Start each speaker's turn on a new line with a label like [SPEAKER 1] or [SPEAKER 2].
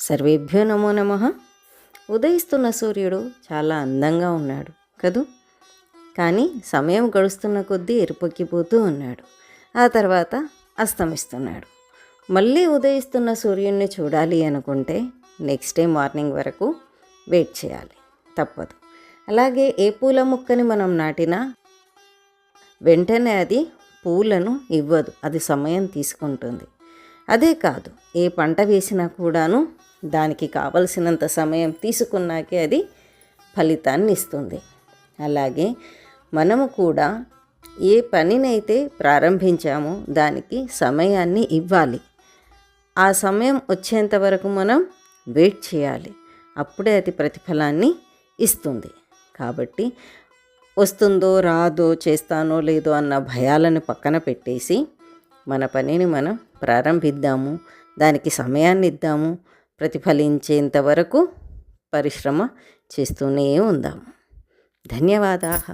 [SPEAKER 1] సర్వేభ్యో నమో నమః. ఉదయిస్తున్న సూర్యుడు చాలా అందంగా ఉన్నాడు కదూ. కానీ సమయం గడుస్తున్న కొద్దీ ఎరుపెక్కిపోతూ ఉన్నాడు. ఆ తర్వాత అస్తమిస్తున్నాడు. మళ్ళీ ఉదయిస్తున్న సూర్యుడిని చూడాలి అనుకుంటే నెక్స్ట్ డే మార్నింగ్ వరకు వెయిట్ చేయాలి, తప్పదు. అలాగే ఏ పూల మొక్కని మనం నాటినా వెంటనే అది పూలను ఇవ్వదు, అది సమయం తీసుకుంటుంది. అదే కాదు, ఏ పంట వేసినా కూడాను దానికి కావలసినంత సమయం తీసుకున్నాకే అది ఫలితాన్ని ఇస్తుంది. అలాగే మనము కూడా ఏ పనినైతే ప్రారంభించామో దానికి సమయాన్ని ఇవ్వాలి. ఆ సమయం వచ్చేంత వరకు మనం వెయిట్ చేయాలి, అప్పుడే అది ప్రతిఫలాన్ని ఇస్తుంది. కాబట్టి వస్తుందో రాదో, చేస్తానో లేదో అన్న భయాలను పక్కన పెట్టేసి మన పనిని మనం ప్రారంభిద్దాము, దానికి సమయాన్ని ఇద్దాము, ప్రతిఫలించేంత వరకు పరిశ్రమ చేస్తూనే ఉందాము. ధన్యవాదాలు.